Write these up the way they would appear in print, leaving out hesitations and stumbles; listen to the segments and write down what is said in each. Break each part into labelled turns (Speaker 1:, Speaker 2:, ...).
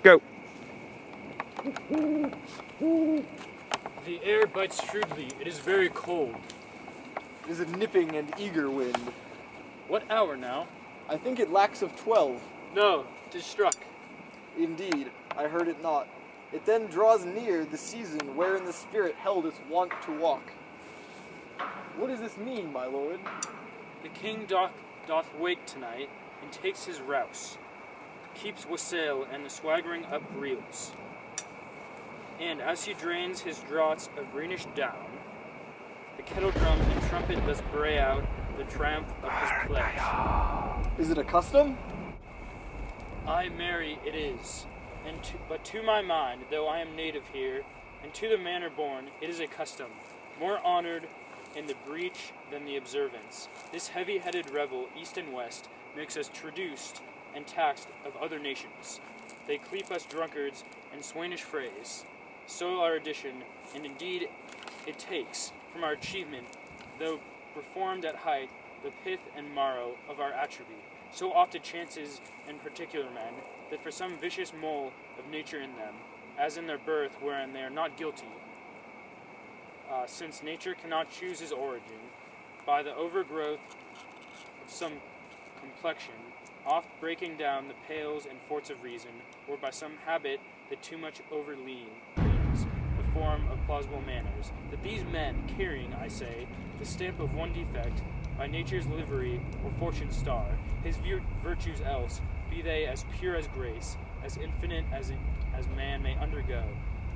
Speaker 1: Go.
Speaker 2: The air bites shrewdly. It is very cold.
Speaker 3: It is a nipping and eager wind.
Speaker 2: What hour now?
Speaker 3: I think it lacks of 12.
Speaker 2: No, 'tis struck.
Speaker 3: Indeed, I heard it not. It then draws near the season wherein the spirit held its wont to walk. What does this mean, my lord?
Speaker 2: The king doth wake tonight, and takes his rouse, keeps wassail, and the swaggering up reels. And as he drains his draughts of greenish down, the kettle drum and trumpet does bray out the triumph of his pledge.
Speaker 3: Is it a custom?
Speaker 2: Ay, marry, it is. But to my mind, though I am native here, and to the manner born, it is a custom, more honored in the breach than the observance. This heavy-headed revel, east and west, makes us traduced and taxed of other nations. They cleap us drunkards and swainish phrase. So our addition, and indeed it takes, from our achievement, though performed at height, the pith and marrow of our attribute. So oft it chances in particular men, that for some vicious mole of nature in them, as in their birth wherein they are not guilty, since nature cannot choose his origin, by the overgrowth of some complexion, oft breaking down the pales and forts of reason, or by some habit that too much overleans the form of plausible manners, that these men, carrying, I say, the stamp of one defect, by nature's livery or fortune's star, his virtues else, be they as pure as grace, as infinite as man may undergo,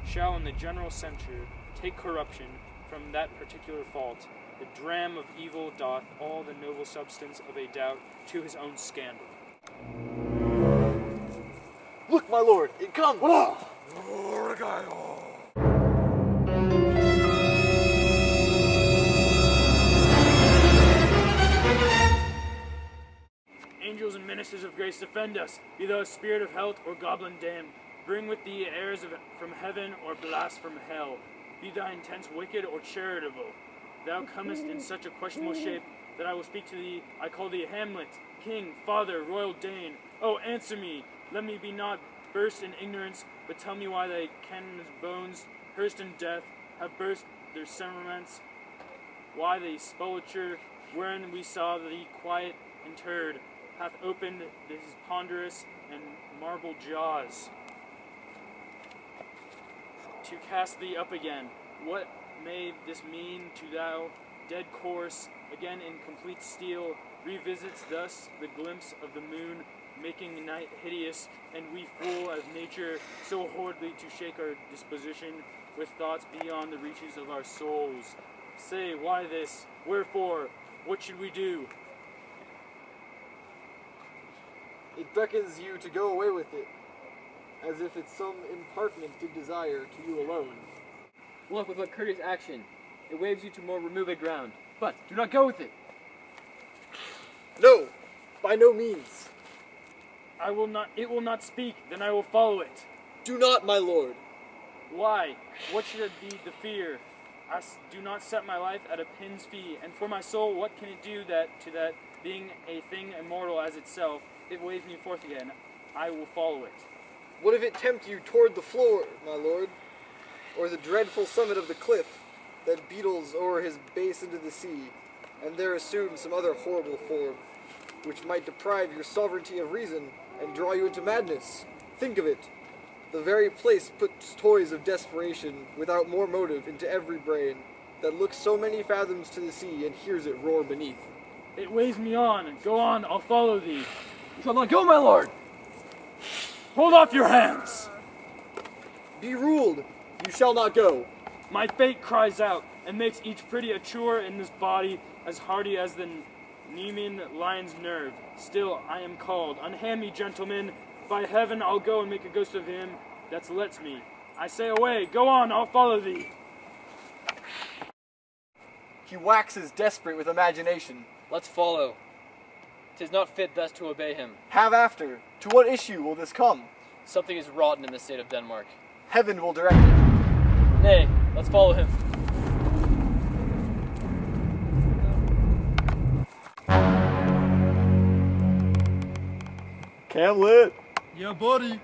Speaker 2: shall in the general censure take corruption from that particular fault. The dram of evil doth all the noble substance of a doubt to his own scandal.
Speaker 3: Look, my lord, it comes!
Speaker 2: Angels and ministers of grace, defend us, be thou a spirit of health or goblin damned. Bring with thee airs from heaven or blast from hell. Be thy intents wicked or charitable. Thou comest in such a questionable shape that I will speak to thee. I call thee Hamlet, king, father, royal Dane. Oh, answer me. Let me be not burst in ignorance, but tell me why thy cannon's bones, hearsed in death, have burst their cerements. Why the sepulchre, wherein we saw thee quiet interred, hath opened his ponderous and marble jaws to cast thee up again. What may this mean to thou, dead corse, again in complete steel, revisits thus the glimpse of the moon, making night hideous, and we fool as nature so horridly to shake our disposition with thoughts beyond the reaches of our souls. Say, why this? Wherefore? What should we do?
Speaker 3: It beckons you to go away with it, as if it's some impartment did desire to you alone.
Speaker 4: Look with what courteous action. It waves you to more removed ground. But do not go with it.
Speaker 3: No, by no means.
Speaker 2: It will not speak, then I will follow it.
Speaker 3: Do not, my lord.
Speaker 2: Why? What should be the fear? I do not set my life at a pin's fee, and for my soul, what can it do that, being a thing immortal as itself, it waves me forth again? I will follow it.
Speaker 3: What if it tempt you toward the floor, my lord, or the dreadful summit of the cliff that beetles o'er his base into the sea, and there assume some other horrible form, which might deprive your sovereignty of reason and draw you into madness? Think of it. The very place puts toys of desperation without more motive into every brain that looks so many fathoms to the sea and hears it roar beneath.
Speaker 2: It waves me on. Go on, I'll follow thee.
Speaker 4: You shall not go, my lord!
Speaker 2: Hold off your hands!
Speaker 3: Be ruled. You shall not go.
Speaker 2: My fate cries out, and makes each pretty ature in this body as hardy as the Nemean lion's nerve. Still, I am called. Unhand me, gentlemen. By heaven, I'll go and make a ghost of him that lets me. I say away, go on, I'll follow thee.
Speaker 3: He waxes desperate with imagination.
Speaker 4: Let's follow. 'Tis not fit thus to obey him.
Speaker 3: Have after. To what issue will this come?
Speaker 4: Something is rotten in the state of Denmark.
Speaker 3: Heaven will direct it.
Speaker 4: Nay, let's follow him.
Speaker 3: Hamlet!
Speaker 5: Yeah, buddy.